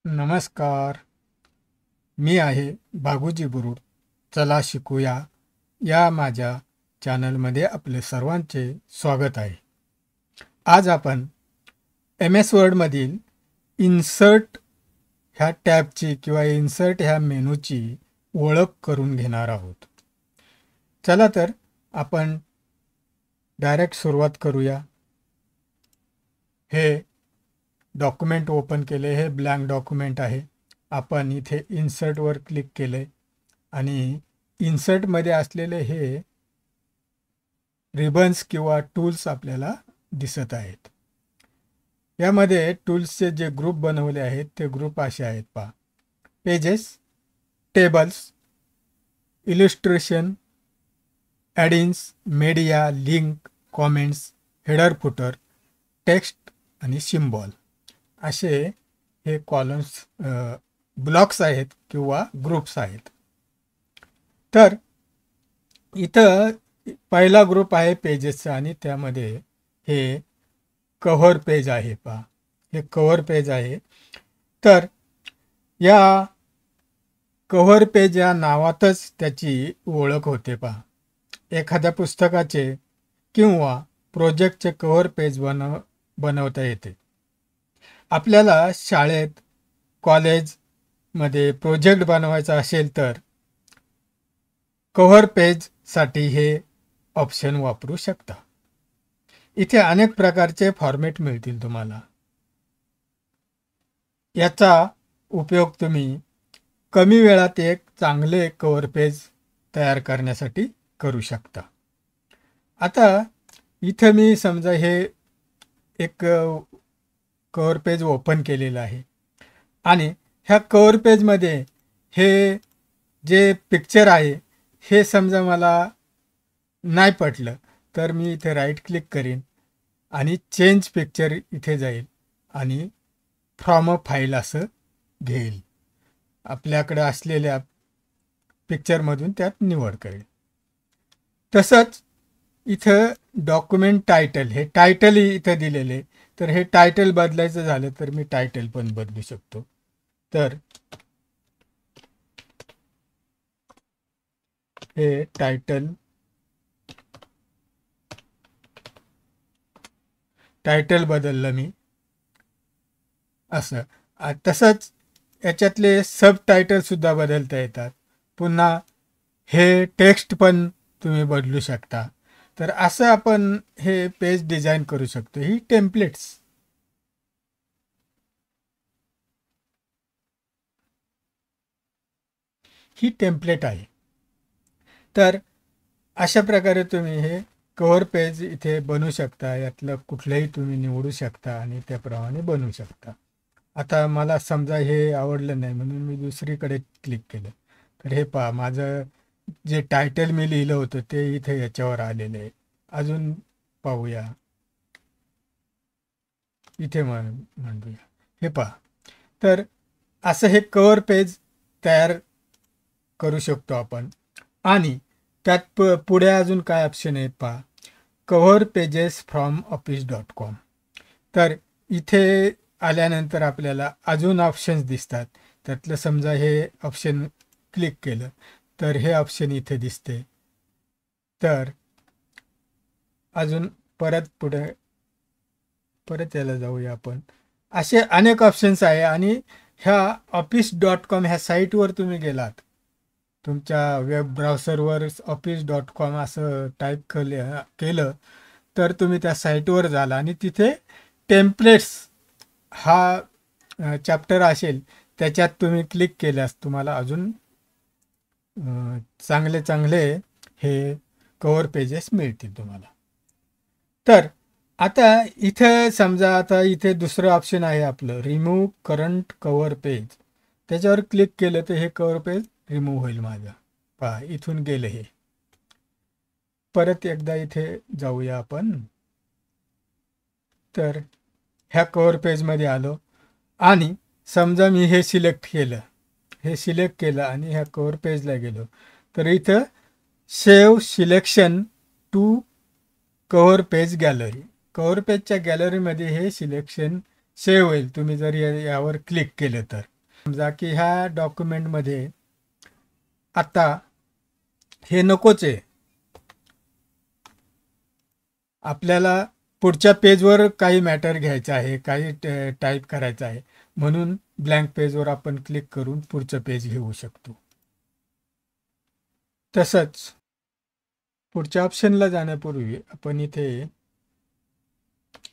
नमस्कार. मी आहे बागुजी बुरुड. चला शिकूया या माझ्या चॅनलमध्ये आपले सर्वांचे स्वागत आहे. आज आपण एम एस वर्डमधील इन्सर्ट ह्या टॅबची किंवा इन्सर्ट ह्या मेनूची ओळख करून घेणार आहोत. चला तर आपण डायरेक्ट सुरुवात करूया. हे डॉक्युमेंट ओपन केले. हे ब्लँक डॉक्युमेंट आहे. आपण इथे इन्सर्टवर क्लिक केले आणि इन्सर्टमध्ये असलेले हे रिबन्स किंवा टूल्स आपल्याला दिसत आहेत. यामध्ये टूल्सचे जे ग्रुप बनवले आहेत ते ग्रुप असे आहेत पहा. Pages, tables, illustration, add ins, media, link, comments, header footer, text आणि सिम्बॉल असे हे कॉलम्स ब्लॉक्स आहेत किंवा ग्रुप्स आहेत. तर इथं पहिला ग्रुप आहे पेजेसचा आणि त्यामध्ये हे कव्हर पेज आहे पहा. हे कव्हर पेज आहे. तर या कव्हर पेज या नावातच त्याची ओळख होते पहा. एखाद्या पुस्तकाचे किंवा प्रोजेक्टचे कव्हर पेज बनवता येते. आपल्याला शाळेत, कॉलेजमध्ये प्रोजेक्ट बनवायचा असेल तर कव्हर पेजसाठी हे ऑप्शन वापरू शकता. इथे अनेक प्रकारचे फॉर्मॅट मिळतील तुम्हाला. याचा उपयोग तुम्ही कमी वेळात एक चांगले कव्हर पेज तयार करण्यासाठी करू शकता. आता इथं मी समजा हे एक कव्हर पेज ओपन केलेलं आहे आणि ह्या कव्हर पेजमध्ये हे जे पिक्चर आहे हे समजा मला नाही पटलं तर मी इथे राईट क्लिक करीन आणि चेंज पिक्चर इथे जाईल आणि फ्रॉम अ फाईल असं घेईल. आपल्याकडे असलेल्या पिक्चरमधून त्यात निवड करेल. तसंच इथं डॉक्युमेंट टायटल, हे टायटल इथं दिलेले. तर हे टायटल बदलायचं झालं तर मी टायटल पण बदलू शकतो. तर हे टायटल बदललं मी असं. तसंच याच्यातले सब टायटल सुद्धा बदलता येतात. पुन्हा हे टेक्स्ट पण तुम्ही बदलू शकता. तर असं आपण हे पेज डिझाईन करू शकतो. ही टेम्पलेट्स, ही टेम्पलेट आहे. तर अशा प्रकारे तुम्ही हे कव्हर पेज इथे बनवू शकता. यातलं कुठलंही तुम्ही निवडू शकता आणि त्याप्रमाणे बनवू शकता. आता मला समजा हे आवडलं नाही म्हणून मी दुसरीकडे क्लिक केलं तर हे पहा, माझं जे टायटल मी लिहिलं होतं ते इथे याच्यावर आलेलं आहे. अजून पाहूया. इथे म्हणूया. हे पहा. तर असं हे कव्हर पेज तयार करू शकतो आपण. आणि त्यात पुढे अजून काय ऑप्शन आहेत पहा. Cover pages from office.com. तर इथे आल्यानंतर आपल्याला अजून ऑप्शन्स दिसतात. त्यातलं समजा हे ऑप्शन क्लिक केलं तर हे ऑप्शन इथे दिसते. तर अजून परत याला जाऊया आपण. असे अनेक ऑप्शन्स आहे आणि ह्या office.com ह्या साईटवर तुम्ही गेलात, तुमच्या वेब ब्राउझरवर office.com असं टाईप केलं तर तुम्ही त्या साईटवर जाल आणि तिथे टेम्पलेट्स हा चॅप्टर असेल. त्याच्यात तुम्ही क्लिक केल्यास तुम्हाला अजून चांगले चांगले हे कव्हर पेजेस मिळतील तुम्हाला. तर आता इथे समजा आता इथे दुसरं ऑप्शन आहे आपलं रिमूव्ह करंट कव्हर पेज. त्याच्यावर क्लिक केलं तर हे कव्हर पेज रिमूव्ह होईल माझं. पहा, इथून गेलं हे. परत एकदा इथे जाऊया आपण. तर ह्या कव्हर पेजमध्ये आलो आणि समजा मी हे सिलेक्ट केलं आणि ह्या कव्हर पेजला गेलो तर इथं save selection to cover page gallery. Cover पेजच्या गॅलरीमध्ये हे सिलेक्शन सेव्ह होईल तुम्ही जर यावर क्लिक केलं तर. समजा की ह्या डॉक्युमेंटमध्ये आता हे नकोच आहे, आपल्याला पुढच्या पेजवर काही मॅटर घ्यायचं आहे, काही टाईप करायचं आहे, म्हणून ब्लँक पेजवर आपण क्लिक करून पुढचं पेज घेऊ शकतो. तसंच पुढच्या ऑप्शनला जाण्यापूर्वी आपण इथे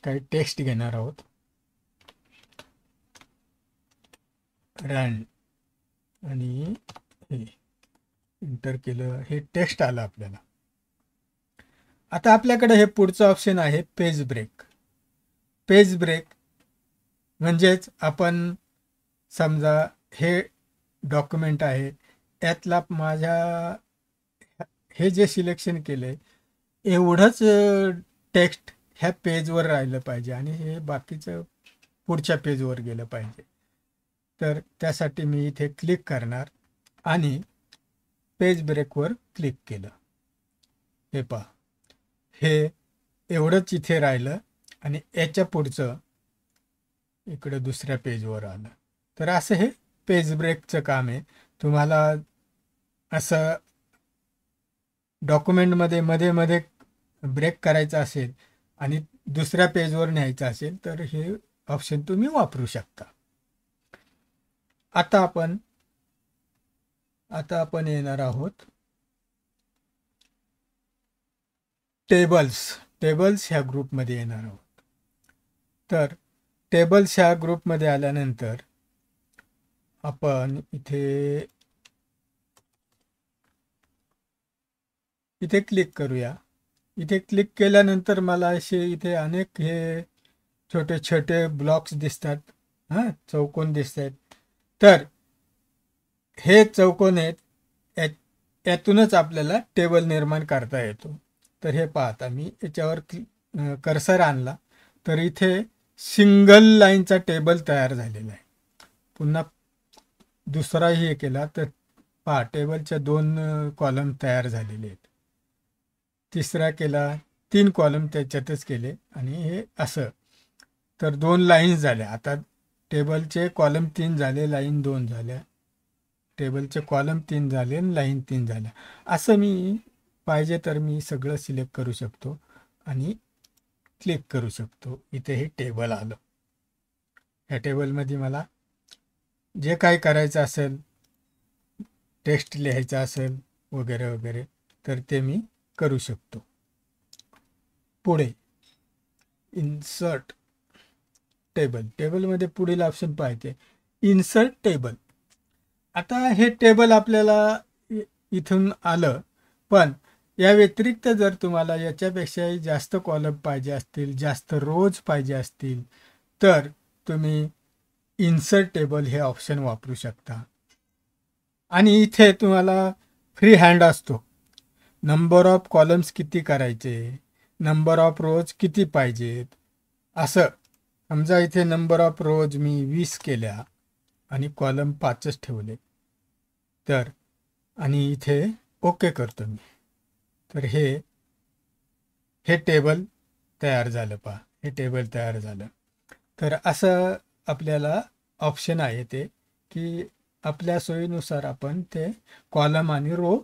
काही टेक्स्ट घेणार आहोत. रन आणि हे एंटर केलं, हे टेक्स्ट आलं आपल्याला. आता आपल्याकडे हे पुढचं ऑप्शन आहे पेज ब्रेक. पेज ब्रेक म्हणजेच आपण समजा हे डॉक्युमेंट आहे, यातला माझ्या हे जे सिलेक्शन केलं आहे एवढंच टेक्स्ट ह्या पेजवर राहिलं पाहिजे आणि हे बाकीचं पुढच्या पेजवर गेलं पाहिजे. तर त्यासाठी मी इथे क्लिक करणार आणि पेज ब्रेकवर क्लिक केलं. हे पहा, हे एवढंच इथे राहिलं आणि याच्या पुढचं इकडं दुसऱ्या पेजवर आलं. तर असं हे पेज ब्रेकचं काम आहे. तुम्हाला असं डॉक्युमेंटमध्ये मध्ये मध्ये ब्रेक करायचा असेल आणि दुसऱ्या पेजवर न्यायचं असेल तर हे ऑप्शन तुम्ही वापरू शकता. आता आपण येणार आहोत टेबल्स ह्या ग्रुपमध्ये येणार आहोत. तर टेबल्स ह्या ग्रुपमध्ये आल्यानंतर आपण इथे क्लिक करूया. इथे क्लिक केल्यानंतर मला असे इथे अनेक हे छोटे छोटे ब्लॉक्स दिसतात, चौकोन दिसत आहेत. तर हे चौकोन आहेत, यातूनच आपल्याला टेबल निर्माण करता येतो. तर हे पाहता मी याच्यावर कर्सर आणला तर इथे सिंगल लाईनचा टेबल तयार झालेला आहे. पुन्हा दुसराही हे केला तर पहा टेबलच्या 2 कॉलम तयार झालेले आहेत. तिसरा केला, 3 कॉलम त्याच्यातच केले आणि हे असं तर 2 लाईन्स झाल्या. आता टेबलचे कॉलम 3 झाले, लाईन 2 झाल्या. टेबलचे कॉलम 3 झाले आणि लाईन 3 झाल्या. असं मी पाहिजे तर मी सगळं सिलेक्ट करू शकतो आणि क्लिक करू शकतो. इथे हे टेबल आलं. या टेबलमध्ये मला जे काही करायचं असेल, टेक्स्ट लिहायचं असेल वगैरे वगैरे तर ते मी करू शकतो. पुढे इन्सर्ट टेबलमध्ये पुढील ऑप्शन पाहिजे इन्सर्ट टेबल. आता हे टेबल आपल्याला इथून आलं, पण या व्यतिरिक्त जर तुम्हाला याच्यापेक्षाही जास्त कॉलम पाहिजे असतील, जास्त रोज पाहिजे असतील तर तुम्ही इन्सर्ट टेबल हे ऑप्शन वापरू शकता. आणि इथे तुम्हाला फ्री हँड असतो. नंबर ऑफ कॉलम्स किती करायचे, नंबर ऑफ रोज किती पाहिजेत, असं समजा इथे नंबर ऑफ रोज मी 20 केल्या आणि कॉलम 5च ठेवले तर आणि इथे ओके करतो मी तर हे टेबल तयार झालं. पहा हे टेबल तयार झालं. तर असं आपल्याला ऑप्शन आहे ते की आपल्या सोयीनुसार आपण ते कॉलम आणि रो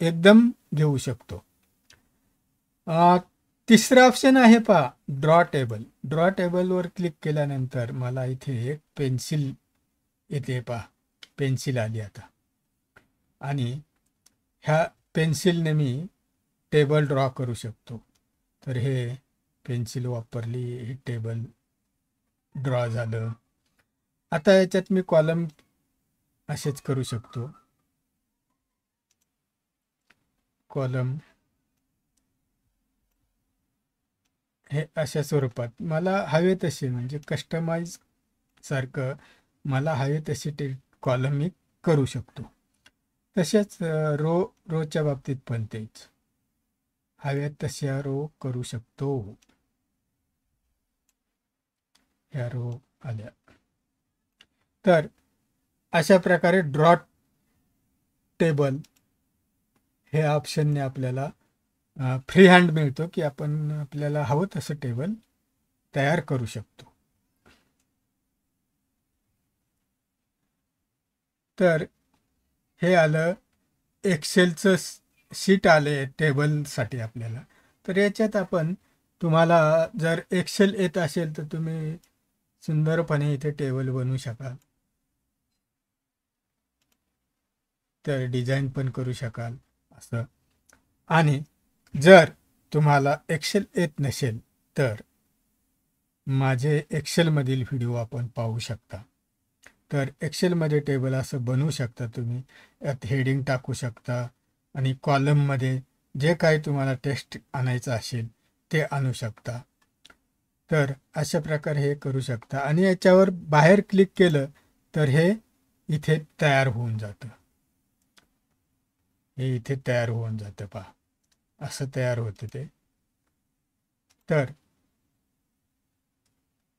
एकदम घेऊ शकतो. तिसरं ऑप्शन आहे पहा ड्रॉ टेबलवर क्लिक केल्यानंतर मला इथे एक पेन्सिल येते. पहा पेन्सिल आली आता आणि ह्या पेन्सिलने मी टेबल ड्रॉ करू शकतो. तर हे पेन्सिल वापरली, हे टेबल ड्रॉ झालं. आता याच्यात मी कॉलम असेच करू शकतो. कॉलम हे अशा स्वरूपात मला हवे तसे म्हणजे कस्टमाइज सारखं मला हवे तसे कॉलम मी करू शकतो. तसेच रोच्या बाबतीत पण तेच हव्या तशा रो करू शकतो. ह्या रो आल्या. तर अशा प्रकारे ड्रॉ टेबल हे ऑप्शनने आपल्याला फ्री हँड मिळतो की आपण आपल्याला हवं तसं टेबल तयार करू शकतो. तर हे आलं एक्सेलचं शीट आले टेबलसाठी आपल्याला. तर याच्यात आपण तुम्हाला जर एक्सेल येत असेल तर तुम्ही सुंदरपणे इथे टेबल बनवू शकाल. तर डिझाईन पण करू शकाल असं. आणि जर तुम्हाला एक्सेल येत नसेल तर माझे एक्सेलमधील व्हिडिओ आपण पाहू शकता. तर एक्सेलमध्ये टेबल असं बनवू शकता तुम्ही. यात हेडिंग टाकू शकता आणि कॉलममध्ये जे काही तुम्हाला टेक्स्ट आणायचं असेल ते आणू शकता. तर अशा प्रकारे हे करू शकता आणि याच्यावर बाहेर क्लिक केलं तर हे इथे तयार होऊन जातं. हे इथे तयार होऊन जातं पहा, असं तयार होतं ते. तर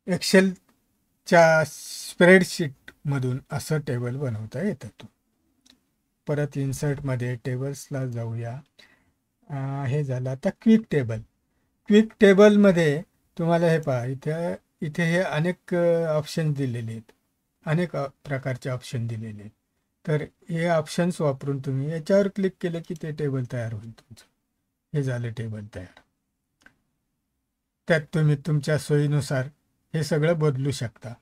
एक्सेलच्या स्प्रेडशीटमधून असं टेबल बनवता येतं. परत इन्सर्टमध्ये टेबल्सला जाऊया. हे झालं. आता क्विक टेबल. क्विक टेबलमध्ये तुम्हाला हे पहा, इथे हे अनेक ऑप्शन दिलेले आहेत. अनेक प्रकारचे ऑप्शन दिलेले आहेत. तर हे ऑप्शन्स वापरून तुम्ही याच्यावर क्लिक केलं की ते टेबल तयार होईल तुमचं. हे झालं टेबल तयार. त्यात तुम्ही तुमच्या सोयीनुसार हे सगळं बदलू शकता.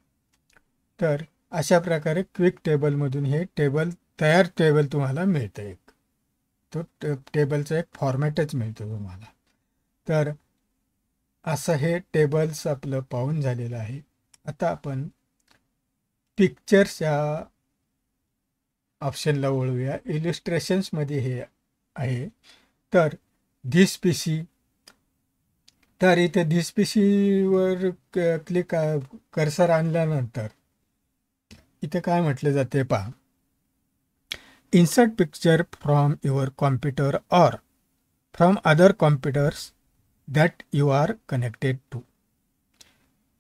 तर अशा प्रकारे क्विक टेबलमधून हे तयार टेबल तुम्हाला मिळतं. एक तो टेबलचा एक फॉर्मॅटच मिळतो तुम्हाला. तर असं हे टेबल्स आपलं पाहून झालेलं आहे. आता आपण पिक्चर्स या ऑप्शनला वळूया. इलिस्ट्रेशन्समध्ये हे आहे. तर धिस पीसी. तर इथे धिस पीसीवर क्लिक कर्सर आणल्यानंतर इथे काय म्हटले जाते पहा, insert picture from your computer or from other computers that you are connected to.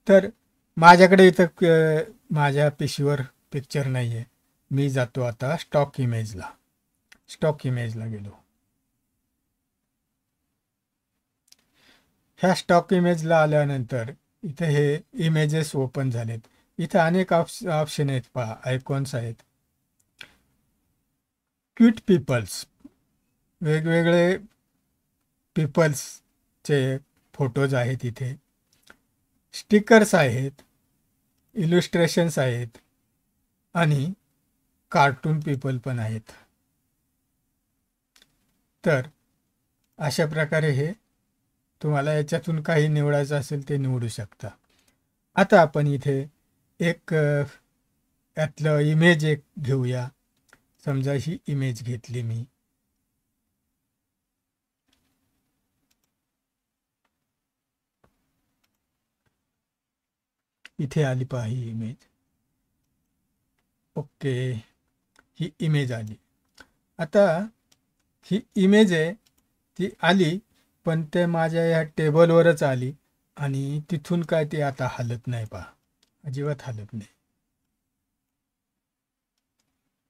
तर माझ्याकडे इथं माझ्या पीसीवर पिक्चर नाही आहे. मी जातो आता स्टॉक इमेजला गेलो. ह्या स्टॉक इमेजला आल्यानंतर इथे हे इमेजेस ओपन झालेत. इथे अनेक ऑप्शन आहेत पहा, आयकॉन्स आहेत. क्यूट पीपल्स, वेगवेगळे पीपल्सचे फोटोज आहेत इथे. स्टिकर्स आहेत, इलुस्ट्रेशन्स आहेत आणि कार्टून पीपल पण आहेत. तर अशा प्रकारे हे तुम्हाला याच्यातून काही निवडायचं असेल ते निवडू शकता. आता आपण इथे एक यातलं इमेज एक घेऊया. समजा ही इमेज घेतली मी. इथे आली पहा ही इमेज. ओके, ही इमेज आली. आता ही इमेज आहे ती आली, पण ते माझ्या या टेबलवरच आली आणि तिथून काय ते आता हलत नाही पहा, अजिबात हलत नाही.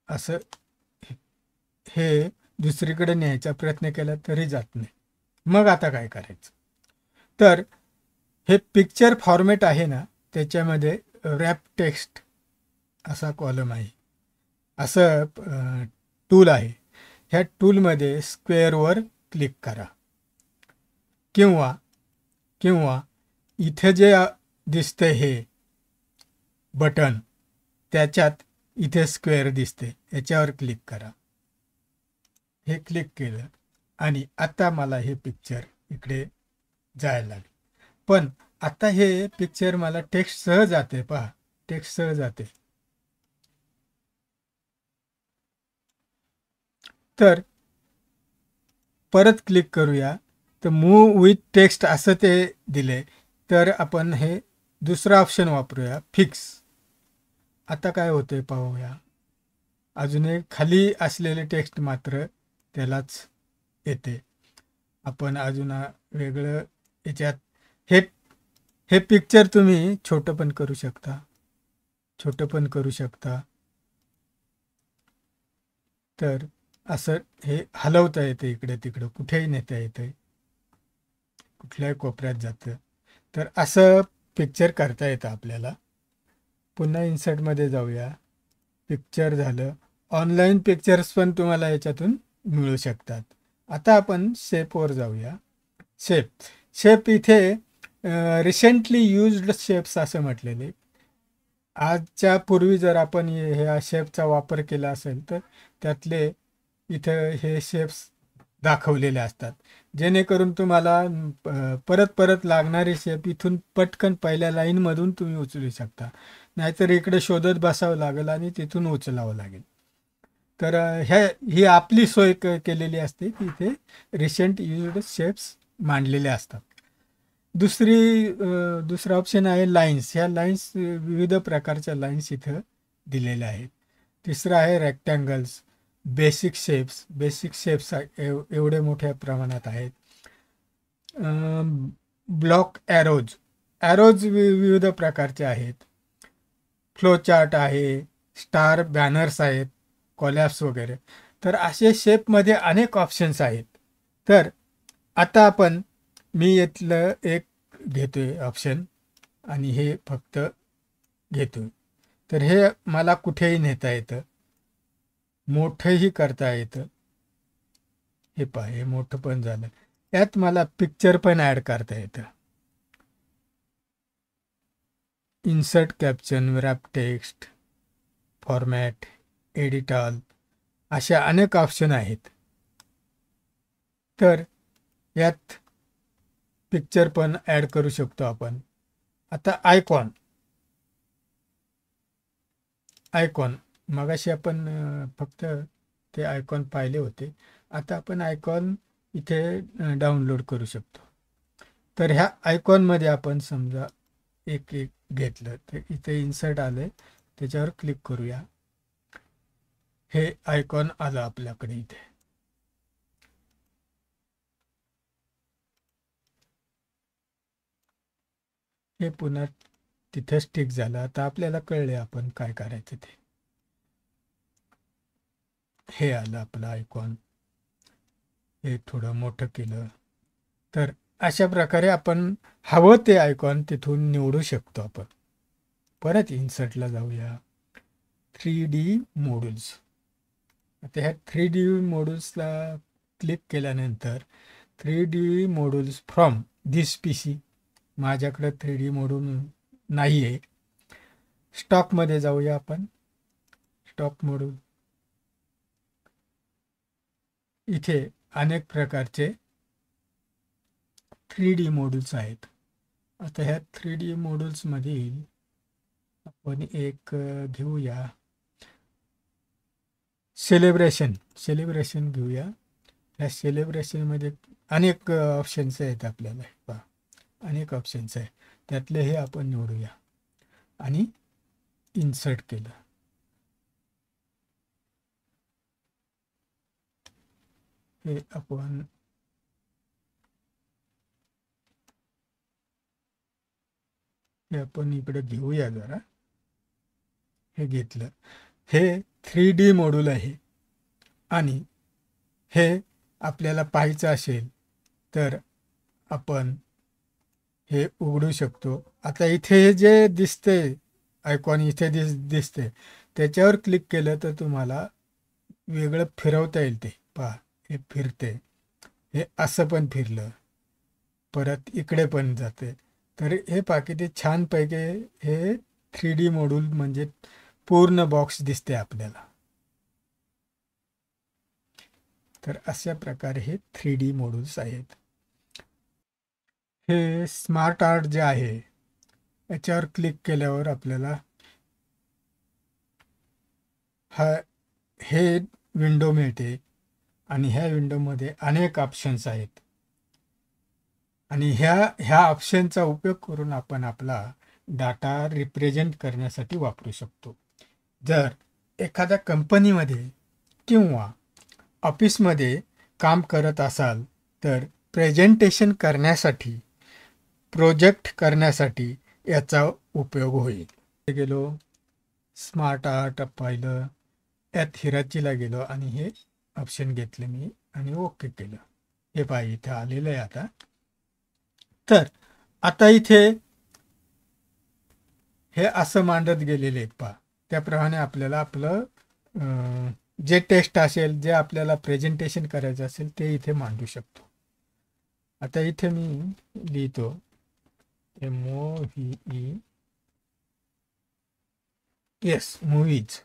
असं हे दुसरीकडे न्यायचा प्रयत्न केला तरी जात नाही. मग आता काय करायचं? तर हे पिक्चर फॉर्मॅट आहे ना, त्याच्यामध्ये रॅप टेक्स्ट असा कॉलम आहे, असं टूल आहे. ह्या टूलमध्ये स्क्वेअरवर क्लिक करा किंवा इथे जे दिसते हे बटन, त्याच्यात इथे स्क्वेअर दिसते, याच्यावर क्लिक करा. हे क्लिक केलं आणि आता मला हे पिक्चर इकडे जायला लागेल. पण आता हे पिक्चर मला टेक्स्ट सह जाते पहा, टेक्स्ट सह जाते. तर परत क्लिक करूया. तर मूव विथ टेक्स्ट असं ते दिले. तर आपण हे दुसरा ऑप्शन वापरूया, फिक्स. आता काय होते पाहूया. अजून एक खाली असलेले टेक्स्ट मात्र त्यालाच येते. आपण अजून वेगळं याच्यात हे पिक्चर तुम्ही छोटं पण करू शकता. तर असं हे हलवता येते, इकडे तिकडं कुठेही नेता येते, कुठल्याही कोपऱ्यात जातं. तर असं पिक्चर करता येतं आपल्याला. पुन्हा इन्सर्टमध्ये जाऊया. पिक्चर झालं, ऑनलाईन पिक्चर्स पण तुम्हाला याच्यातून मिळू शकतात. आता आपण शेपवर जाऊया. शेप शेप इथे रिसेंटली युज्ड शेप्स असं म्हटलेले. आजच्या पूर्वी जर आपण ह्या शेपचा वापर केला असेल तर त्यातले इथं हे शेप्स दाखवलेले असतात, जेणेकरून तुम्हाला परत परत लागणारे शेप इथून पटकन पहिल्या लाईनमधून तुम्ही उचलू शकता. नाहीतर इकडे शोधत बसावं लागेल आणि तिथून उचलावं लागेल. तर ही आपली सोय केलेली असते की इथे रिसेंट युज्ड शेप्स मांडलेले असतात. दुसरा ऑप्शन आहे लाईन्स. ह्या लाईन्स विविध प्रकारच्या लाईन्स इथं दिलेल्या आहेत. तिसरं आहे रेक्टँगल्स. बेसिक शेप्स एवढे मोठ्या प्रमाणात आहेत. ब्लॉक ॲरोज विविध प्रकारचे आहेत. फ्लो चार्ट आहे, स्टार बॅनर्स आहेत, कॉलॅप्स वगैरे. तर असे शेपमध्ये अनेक ऑप्शन्स आहेत. तर आता मी यातलं एक घेतोय ऑप्शन आणि हे फक्त घेतोय. तर हे मला कुठेही नेता येतं, मोठंही करता येतं. हे पहा, हे मोठं पण झालं. यात मला पिक्चर पण ॲड करता येतं. Insert caption, wrap text, format, edit all अशा अनेक ऑप्शन आहेत. तर यात पिक्चर पण ॲड करू शकतो आपण. आता आयकॉन मगाशी आपण फक्त ते आयकॉन पाहिले होते. आता आपण आयकॉन इथे डाउनलोड करू शकतो. तर ह्या आयकॉनमध्ये आपण समजा एक घेतलं तर इथे इन्सर्ट आलं, त्याच्यावर क्लिक करूया. हे आयकॉन आलं आपल्याकडे इथे. हे पुन्हा तिथेच ठीक झालं. आता आपल्याला कळले आपण काय करायचं ते. हे आलं आपलं आयकॉन. हे थोडं मोठं केलं. तर अशा प्रकारे आपण हवं ते आयकॉन तिथून निवडू शकतो आपण. परत इन्सर्टला जाऊया. 3D modules. आता ह्या 3D मॉड्यूल्सला क्लिक केल्यानंतर 3D modules from this PC, माझ्याकडे 3D मॉड्यूल नाही आहे. स्टॉकमध्ये जाऊया आपण. Stock module. इथे अनेक प्रकारचे 3D मॉड्यूल्स आहेत. आता ह्या 3D मॉड्यूल्समधील आपण एक घेऊया. सेलिब्रेशन घेऊया. ह्या सेलिब्रेशनमध्ये अनेक ऑप्शन्स आहेत आपल्याला. पहा, अनेक ऑप्शन्स आहेत. त्यातले हे आपण निवडूया आणि इन्सर्ट केलं. हे आपण इकडे घेऊया जरा. हे घेतलं. हे 3D मॉड्यूल आहे आणि हे आपल्याला पाहायचं असेल तर आपण हे उघडू शकतो. आता इथे हे जे दिसते आयकॉन इथे दिसते, त्याच्यावर क्लिक केलं तर तुम्हाला वेगळं फिरवता येईल. ते पहा, हे फिरते. हे असं पण फिरलं, परत इकडे पण जाते. तर हे पहा किती छानपैकी हे 3D मॉड्यूल म्हणजे पूर्ण बॉक्स दिसते आपल्याला. तर अशा प्रकारे हे 3D मॉड्यूल्स आहेत. हे स्मार्ट आर्ट जे आहे याच्यावर क्लिक केल्यावर आपल्याला हे विंडो मिळते आणि ह्या विंडोमध्ये अनेक ऑप्शन्स आहेत आणि ह्या ऑप्शनचा उपयोग करून आपण आपला डाटा रिप्रेझेंट करण्यासाठी वापरू शकतो. जर एखाद्या कंपनीमध्ये किंवा ऑफिसमध्ये काम करत असाल तर प्रेझेंटेशन करण्यासाठी, प्रोजेक्ट करण्यासाठी याचा उपयोग होईल. गेलो, स्मार्ट आर्ट पाहिलं, यात हिराचीला गेलो आणि हे ऑप्शन घेतले मी आणि ओके केलं. हे पहा इथे आलेलं आहे आता. तर आता इथे हे असं मांडत गेलेले आहेत पहा. त्याप्रमाणे आपल्याला आपलं जे टेक्स्ट असेल, जे आपल्याला प्रेझेंटेशन करायचं असेल ते इथे मांडू शकतो. आता इथे मी लिहितो MOVE, येस, मूवीज.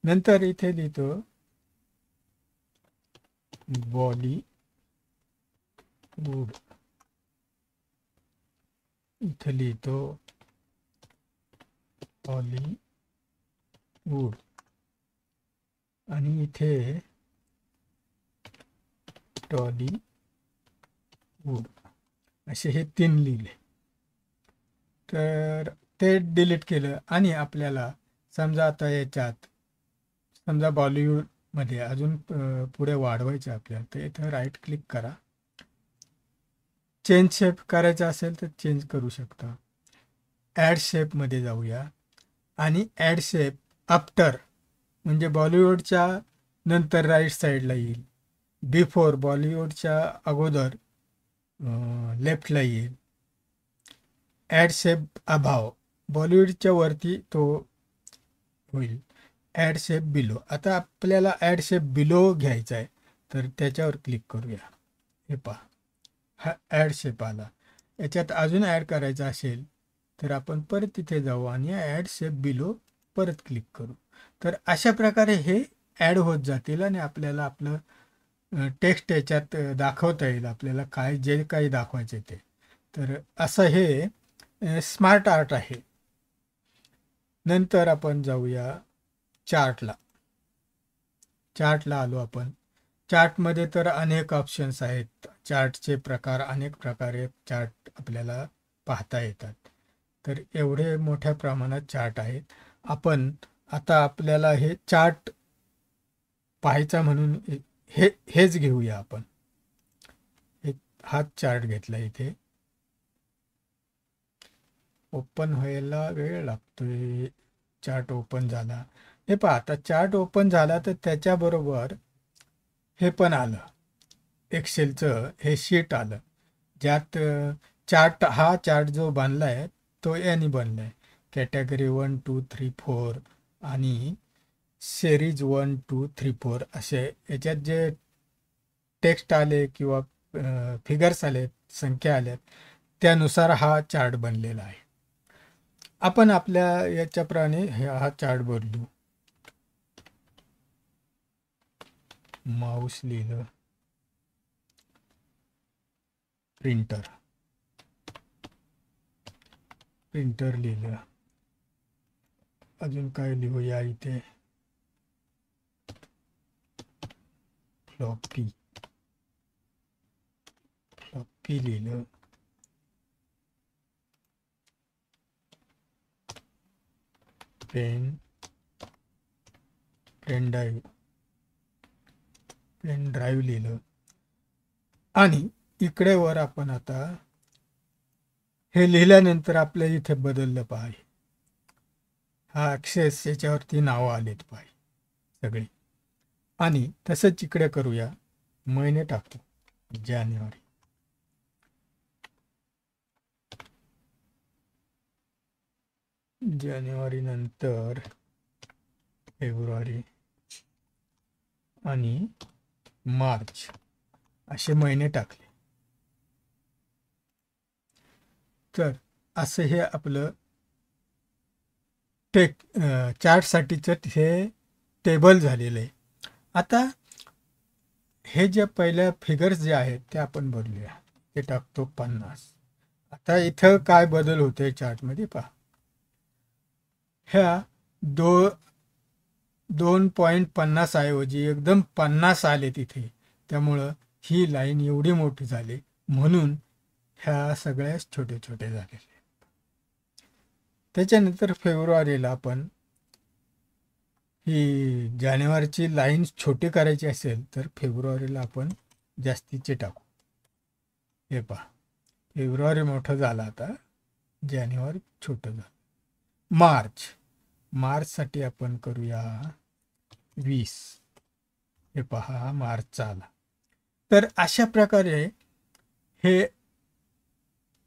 नंतर इथे लिहितो बॉलीवूड, इथे लिहितो हॉलीवूड, आणि इथे टॉलीवूड, असे हे 3 लिहिले. तर ते डिलीट केलं. आणि आपल्याला समजा आता याच्यात समजा बॉलिवूडमध्ये अजून पुढे वाढवायचं आपल्याला, तर इथं राईट क्लिक करा. चेंज शेप करायचा असेल तर चेंज करू शकता. ॲड शेपमध्ये जाऊया आणि ॲड शेप आफ्टर म्हणजे बॉलिवूडच्या नंतर राईट साईडला येईल, बिफोर बॉलिवूडच्या अगोदर लेफ्टला येईल, ॲड शेप अभाव बॉलिवूडच्या वरती तो होईल, ॲड शेप बिलो. आता आपल्याला ॲड शेप बिलो घ्यायचा आहे, तर त्याच्यावर क्लिक करूया. हे पहा, हा ॲड शेप आला. याच्यात अजून ॲड करायचा असेल तर आपण परत तिथे जाऊ आणि ॲड शेप बिलो परत क्लिक करू. तर अशा प्रकारे हे ॲड होत जातील आणि आपल्याला आपलं टेक्स्ट याच्यात दाखवता येईल, आपल्याला काय जे काही दाखवायचे ते. तर असं हे स्मार्ट आर्ट आहे. नंतर आपण जाऊया चार्टला. चार्टला आलो आपण. चार्टमध्ये तर अनेक ऑप्शन्स आहेत. चार्टचे प्रकार, अनेक प्रकारे चार्ट आपल्याला पाहता येतात. तर एवढे मोठ्या प्रमाणात चार्ट आहेत. आपण आता आपल्याला हे चार्ट पाहायचा म्हणून हेच घेऊया आपण. हाच चार्ट घेतला. इथे ओपन व्हायला वेळ लागतोय. चार्ट ओपन झाला. हे पहा, आता चार्ट ओपन झाला तर त्याच्याबरोबर हे पण आलं, एक्सेलचं हे शीट आलं, ज्यात हा चार्ट जो बांधला आहे तो याने बनला आहे. कॅटेगरी 1, 2, 3, 4 आणि सिरीज 1, 2, 3, 4 असे याच्यात जे टेक्स्ट आले किंवा फिगर्स आले, संख्या आल्यात, त्यानुसार हा चार्ट बनलेला आहे. आपण आपल्या याच्याप्रमाणे हा चार्ट बदलू. माऊस लिहिलं, प्रिंटर लिहिलं, अजून काय लिहूया इथे, फ्लॉपी लिहिलं, पेन ड्राईव्ह लिहिलं. आणि इकडे वर आपण आता हे लिहिल्यानंतर आपल्या इथे बदललं पाहिजे. हा ॲक्सेस याच्यावरती नावं आलेत पाहिजे सगळी. आणि तसंच इकडे करूया, महिने टाकतो जानेवारी नंतर फेब्रुवारी आणि मार्च असे महिने टाकले. तर असं हे आपलं चार्टसाठीचं हे टेबल झालेलं आहे. आता हे जे पहिल्या फिगर्स जे आहेत ते आपण बदलूया. ते टाकतो 50. आता इथं काय बदल होते चार्टमध्ये पहा. ह्या 2.50 ऐवजी एकदम 50 आले तिथे. त्यामुळं ही लाईन एवढी मोठी झाली, म्हणून ह्या सगळ्याच छोटे छोटे झालेले. त्याच्यानंतर फेब्रुवारीला आपण ही जानेवारीची लाईन छोटी करायची असेल तर फेब्रुवारीला आपण जास्तीचे टाकू. हे पहा, फेब्रुवारी मोठं झालं, आता जानेवारी छोटं झालं. मार्चसाठी आपण करूया 20. हे पहा, मार्च आला. तर अशा प्रकारे हे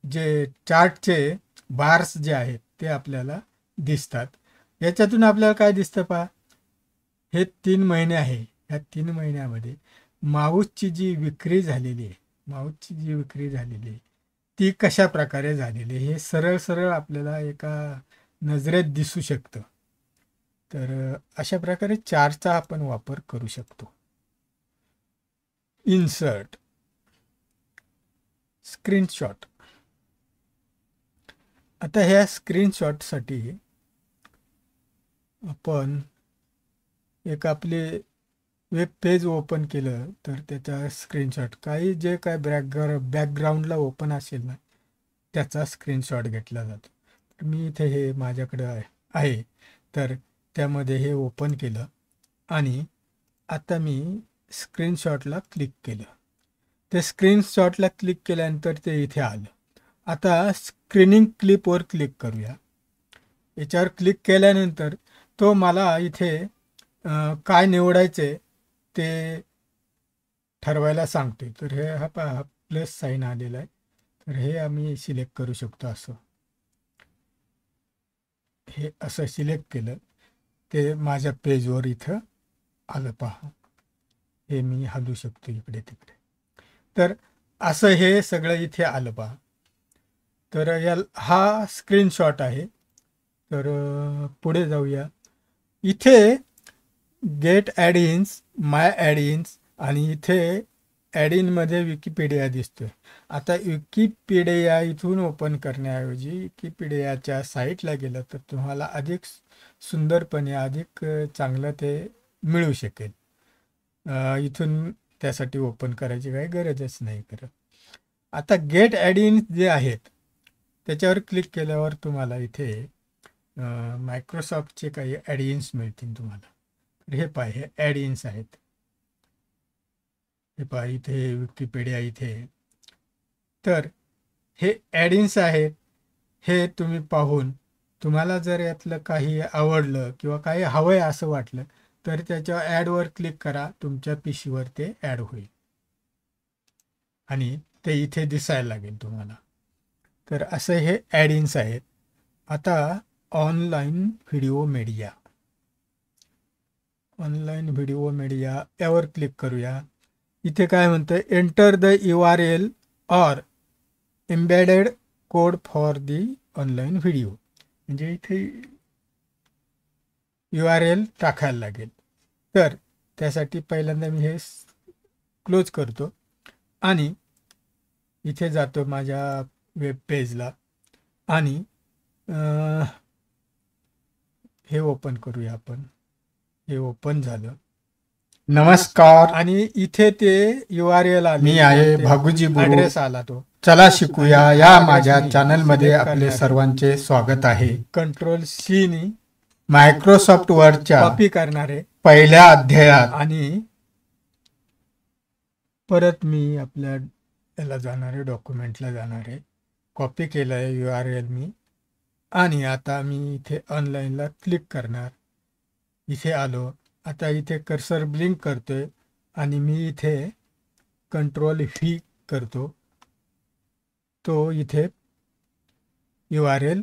जे चार्टचे बार्स जे आहेत ते आपल्याला दिसतात. याच्यातून आपल्याला काय दिसतं पहा, हे 3 महिने आहे. ह्या 3 महिन्यामध्ये माऊसची जी विक्री झालेली आहे, ती कशा प्रकारे झालेली आहे हे सरळ सरळ आपल्याला एका नजरेत दिसू शकतं. तर अशा प्रकारे चार्टचा आपण वापर करू शकतो. Insert, screenshot. आता ह्या स्क्रीनशॉटसाठी आपण एक आपले वेब पेज ओपन केलं तर त्याचा स्क्रीनशॉट, काही जे काय बॅकग्राऊंडला ओपन असेल ना त्याचा स्क्रीनशॉट घेतला जातो. तर मी इथे हे माझ्याकडं आहे, तर त्यामध्ये हे ओपन केलं आणि आता मी स्क्रीनशॉटला क्लिक केलं. ते स्क्रीनशॉटला क्लिक केल्यानंतर ते इथे आलं. आता स्क्रीनिंग क्लिपवर क्लिक करूया. याच्यावर क्लिक केल्यानंतर तो मला इथे काय निवडायचे ते ठरवायला सांगते. तर हे हा प्लस साईन आलेला आहे, तर हे आम्ही सिलेक्ट करू शकतो. हे असं सिलेक्ट केलं ते माझ्या पेजवर इथं आलं. पहा, हे मी हलवू शकतो इकडे तिकडे. तर असं हे सगळं इथे आलं. पहा, तर हा स्क्रीनशॉट आहे. तर पुढे जाऊया. इथे गेट ॲडिन्स, माय ॲडिन्स आणि इथे ॲडिनमध्ये विकिपीडिया दिसतोय. आता विकिपीडिया इथून ओपन करण्याऐवजी विकिपीडियाच्या साईटला गेलं तर तुम्हाला अधिक सुंदरपणे, अधिक चांगलं ते मिळू शकेल. इथून त्यासाठी ओपन करायची काही गरजच नाही करत. आता गेट ॲडिन्स जे आहेत त्याच्यावर क्लिक केल्यावर तुम्हाला इथे मायक्रोसॉफ्टचे काही ॲडिन्स मिळतील तुम्हाला. तर हे पहा, हे ॲडिन्स आहेत. हे पहा, इथे विकिपीडिया इथे. तर हे ॲडिन्स आहेत. हे तुम्ही पाहून तुम्हाला जर यातलं काही आवडलं किंवा काही हवंय असं वाटलं तर त्याच्या ॲडवर क्लिक करा. तुमच्या पीसीवर ते ॲड होईल आणि ते इथे दिसायला लागेल तुम्हाला. तर असं हे ॲडिन्स आहेत. आता ऑनलाईन व्हिडिओ मीडिया यावर क्लिक करूया. इथे काय म्हणतं, enter the URL or embedded code for the online video. म्हणजे इथे URL टाकायला लागेल. तर त्यासाठी पहिल्यांदा मी हे क्लोज करतो आणि इथे जातो माझ्या वेब पेजला आणि हे ओपन करूया आपण. हे ओपन झालं. नमस्कार. आणि इथे ते URL आले. मी आहे भागुजी बुरू. ॲड्रेस आला तो. चला शिकूया या माझ्या चॅनलमध्ये आपले सर्वांचे स्वागत आहे. Ctrl+C नी मायक्रोसॉफ्ट वर्डच्या कॉपी करणारे पहिल्या अध्यायात आणि परत मी आपल्या याला जाणारे, डॉक्युमेंटला जाणारे, कॉपी केलं आहे URL मी. आणि आता मी इथे ऑनलाईनला क्लिक करणार. इथे आलो. आता इथे कर्सर ब्लिंक करतोय आणि मी इथे Ctrl+V करतो. तो इथे URL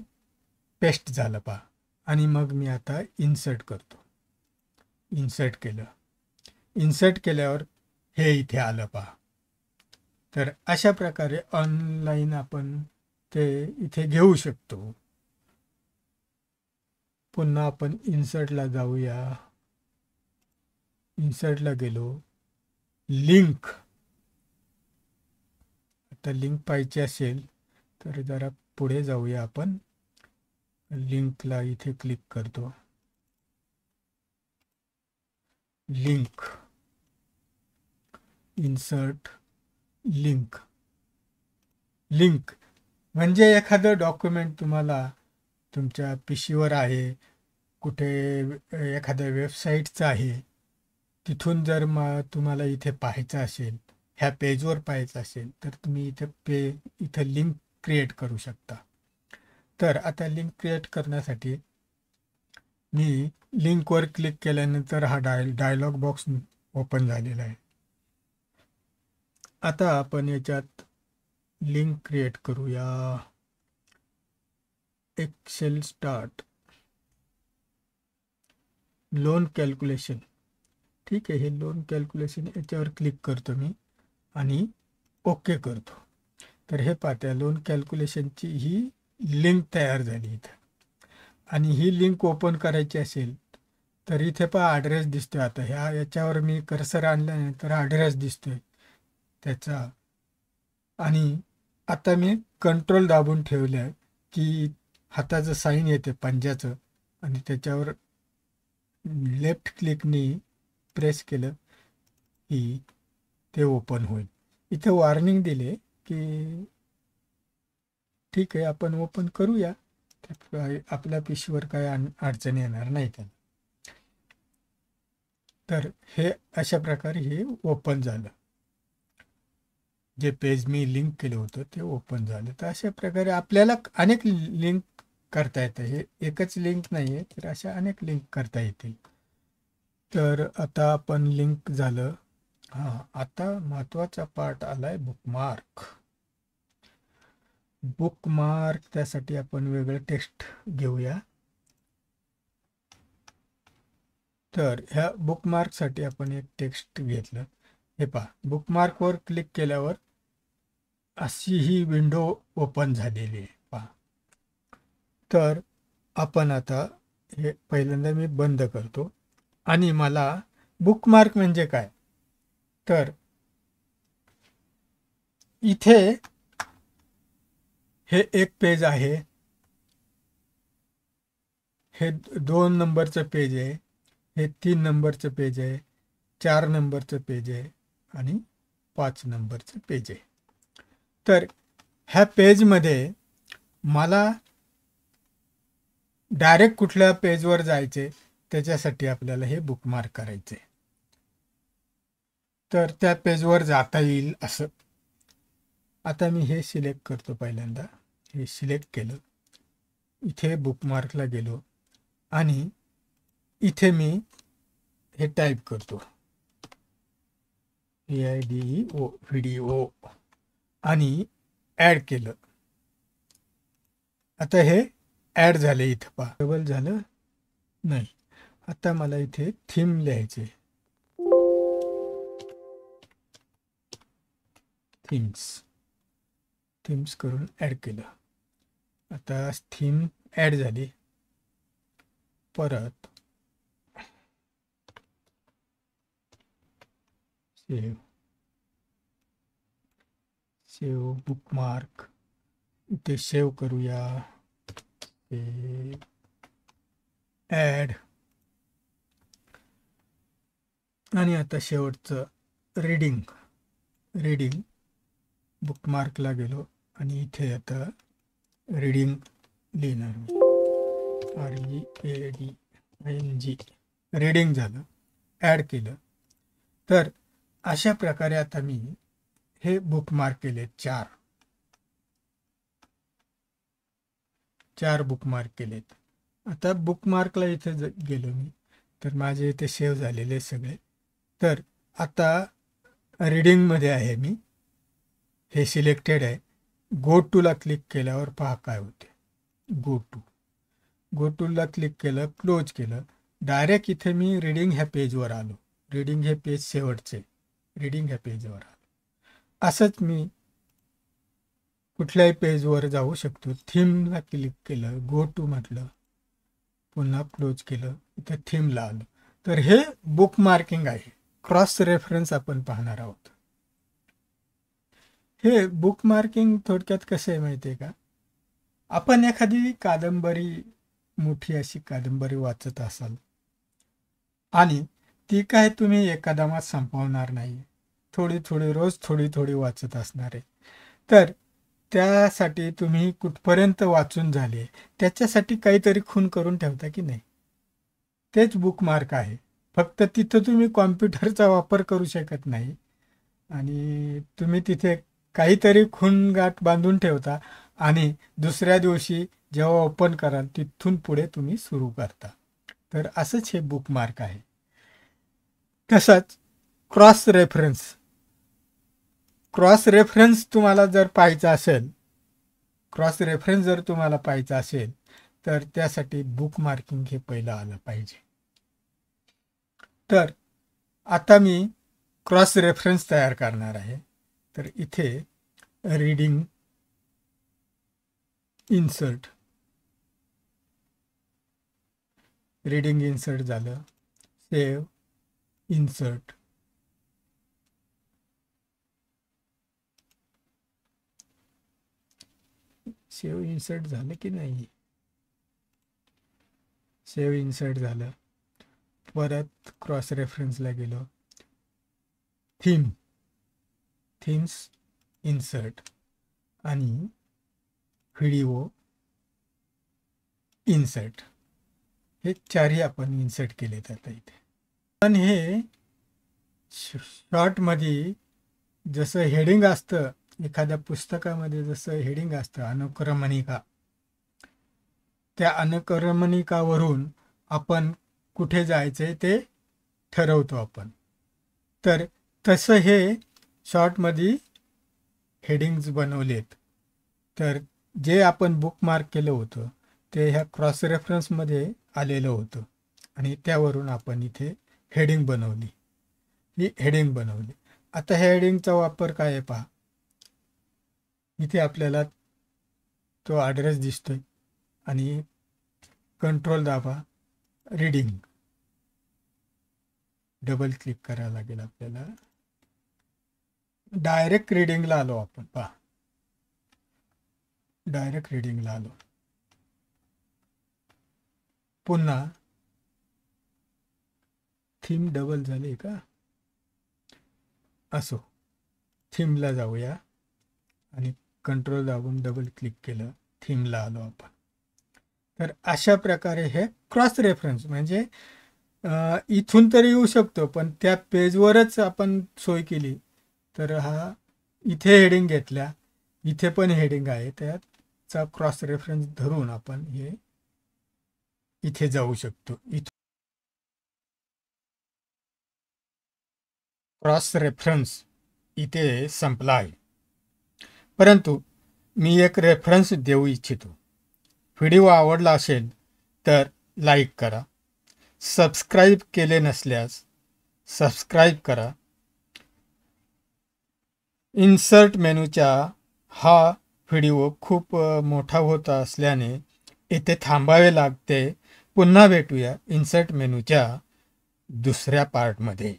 पेस्ट झालं. पहा, आणि मग मी आता इन्सर्ट करतो. इन्सर्ट केलं. इन्सर्ट केल्यावर हे इथे आलं. पहा, तर अशा प्रकारे ऑनलाईन आपण ते इथे घेऊ शकतो. पुन्हा आपण इन्सर्टला जाऊया. इन्सर्टला गेलो. लिंक, आता लिंक पाहिजे असेल तर जरा पुढे जाऊया आपण. लिंकला इथे क्लिक करतो. Link, insert, link. लिंक म्हणजे एखादं डॉक्युमेंट तुम्हाला तुमच्या पीसीवर आहे, कुठे एखाद्या वेबसाईटचं आहे, तिथून जर तुम्हाला इथे पाहायचं असेल, ह्या पेजवर पाहायचं असेल तर तुम्ही इथं लिंक क्रिएट करू शकता. तर आता लिंक क्रिएट करण्यासाठी मी लिंकवर क्लिक केल्यानंतर हा डायलॉग बॉक्स ओपन झालेला आहे. आता आपण याच्यात लिंक क्रिएट करूया. Excel start, loan calculation. ठीक आहे, हे लोन कॅल्क्युलेशन याच्यावर क्लिक करतो मी आणि ओके करतो. तर हे पाहत्या लोन कॅल्क्युलेशनची ही लिंक तयार झाली इथं. आणि ही लिंक ओपन करायची असेल तर इथे पहा ॲड्रेस दिसतोय. आता याच्यावर मी कर्सर आणल्यानंतर ॲड्रेस दिसतोय त्याचा. आणि आता मी कंट्रोल दाबून ठेवलं आहे की हाताचं साईन येते पंजाचं, आणि त्याच्यावर लेफ्ट क्लिकनी प्रेस केलं की ते ओपन होईल. इथे वॉर्निंग दिले की ठीक आहे आपण ओपन करूया, आपल्या पिशीवर काय अडचण येणार नाही त्याला. तर हे अशा प्रकारे हे ओपन झालं. जे पेज मी लिंक केलं होतं ते ओपन झालं. तर अशा प्रकारे आपल्याला अनेक लिंक करता येतं. हे एकच लिंक नाही आहे, तर अशा अनेक लिंक करता येतील. तर आता आपण लिंक झालं. हां, आता महत्त्वाचा पार्ट आला आहे बुकमार्क. बुकमार्क त्यासाठी आपण वेगळं टेक्स्ट घेऊया. तर ह्या बुकमार्कसाठी आपण एक टेक्स्ट घेतलं. हे पहा, बुकमार्कवर क्लिक केल्यावर अशी ही विंडो ओपन झालेली आहे पहा. तर आपण आता हे पहिल्यांदा मी बंद करतो. आणि मला बुकमार्क म्हणजे काय, तर इथे हे एक पेज आहे, हे 2 नंबरचं पेज आहे, हे 3 नंबरचं पेज आहे, 4 नंबरचं पेज आहे आणि 5 नंबरचं पेज आहे. तर ह्या पेजमध्ये मला डायरेक्ट कुठल्या पेजवर जायचे त्याच्यासाठी आपल्याला हे बुकमार्क करायचे. तर त्या पेजवर जाता येईल असं. आता मी हे सिलेक्ट करतो. पहिल्यांदा हे सिलेक्ट केलं, इथे बुकमार्कला गेलो आणि इथे मी हे टाईप करतो AIDEO व्हिडिओ आणि ॲड केलं. आता हे ॲड झाले. इथं पहा डबल झालं नाही. आता मला इथे थीम लिहायचे, थीम्स करून ॲड केलं. आता थीम ॲड झाली. परत सेव बुकमार्क इथे सेव करूया. ॲड आणि आता शेवटचं रीडिंग बुकमार्कला गेलो आणि इथे आता रीडिंग लिहिणार मी. READING रीडिंग झालं, ॲड केलं. तर अशा प्रकारे आता मी हे बुकमार्क केले. 4 बुकमार्क केलेत. आता बुकमार्कला इथे गेलो मी, तर माझे इथे सेव्ह झालेले सगळे. तर आता रीडिंगमध्ये आहे मी, हे सिलेक्टेड आहे. गो टूला क्लिक केल्यावर पहा काय होते. गो टूला क्लिक केलं, क्लोज केलं, डायरेक्ट इथे मी रीडिंग ह्या पेजवर आलो. रीडिंग हे पेज शेवटचे, रीडिंग ह्या पेजवर आलो. असंच मी कुठल्याही पेजवर जाऊ शकतो. थीमला क्लिक केलं, गो टू म्हटलं, पुन्हा क्लोज केलं, इथे थीमला आलो. तर हे बुक मार्किंग आहे. क्रॉस रेफरन्स आपण पाहणार आहोत. हे बुक मार्किंग थोडक्यात कसं आहे माहिती आहे का, आपण एखादी कादंबरी, मोठी अशी कादंबरी वाचत असाल आणि ती काय तुम्ही एकादमात संपवणार नाही, रोज थोडी वाचत असणार आहे. तर त्यासाठी तुम्ही कुठपर्यंत वाचून झाले त्याच्यासाठी काहीतरी खून करून ठेवता की नाही, तेच बुकमार्क आहे. फक्त तिथं तुम्ही कॉम्प्युटरचा वापर करू शकत नाही आणि तुम्ही तिथे काहीतरी खूणगाठ बांधून ठेवता आणि दुसऱ्या दिवशी जेव्हा ओपन कराल तिथून पुढे तुम्ही सुरू करता. तर असंच हे बुकमार्क आहे. तसंच क्रॉस रेफरन्स तुम्हाला जर पाहायचा असेल, तर त्यासाठी बुक मार्किंग हे पहिलं आलं पाहिजे. तर आता मी क्रॉस रेफरन्स तयार करणार आहे. तर इथे रीडिंग इन्सर्ट झालं. Save insert. सेव्ह इन्सर्ट झालं की नाही? सेव्ह इन्सर्ट झालं. परत क्रॉस रेफरन्सला गेलो. थीम्स इन्सर्ट आणि व्हिडिओ इन्सर्ट हे चारही आपण इन्सर्ट केलेत आता इथे. पण हे शॉर्टमध्ये जसं हेडिंग असतं, एखाद्या पुस्तकामध्ये जसं हेडिंग असतं अनुक्रमणिका, त्या अनुक्रमणिकावरून आपण कुठे जायचं ते ठरवतो आपण. तर तसं हे शॉर्टमध्ये हेडिंग्ज बनवलेत. तर जे आपण बुकमार्क केलं होतं ते ह्या क्रॉस रेफरन्समध्ये आलेलं होतं आणि त्यावरून आपण इथे हेडिंग बनवली. ही हेडिंग बनवली. आता ह्या हेडिंगचा वापर काय आहे पहा. इथे आपल्याला तो ॲड्रेस दिसतोय आणि कंट्रोल दाबा, रीडिंग डबल क्लिक करायला लागेल आपल्याला. डायरेक्ट रीडिंगला आलो आपण. पहा, डायरेक्ट रीडिंगला आलो. पुन्हा थीम डबल झाले का? असो, थीमला जाऊया आणि कंट्रोल दाबून डबल क्लिक केलं, थीमला आलो आपण. तर अशा प्रकारे हे क्रॉस रेफरन्स म्हणजे इथून तरी येऊ शकतो, पण त्या पेजवरच आपण सोय केली तर हा इथे हेडिंग घेतल्या, इथे पण हेडिंग आहे, त्याचा क्रॉस रेफरन्स धरून आपण हे इथे जाऊ शकतो. क्रॉस रेफरन्स इथे संपला आहे. परंतु मी एक रेफरन्स देऊ इच्छितो. व्हिडिओ आवडला असेल तर लाईक करा. सबस्क्राईब केले नसल्यास सबस्क्राईब करा. इन्सर्ट मेनूच्या हा व्हिडिओ खूप मोठा होत असल्याने येथे थांबावे लागते. पुन्हा भेटूया इन्सर्ट मेनूच्या दुसऱ्या पार्टमध्ये.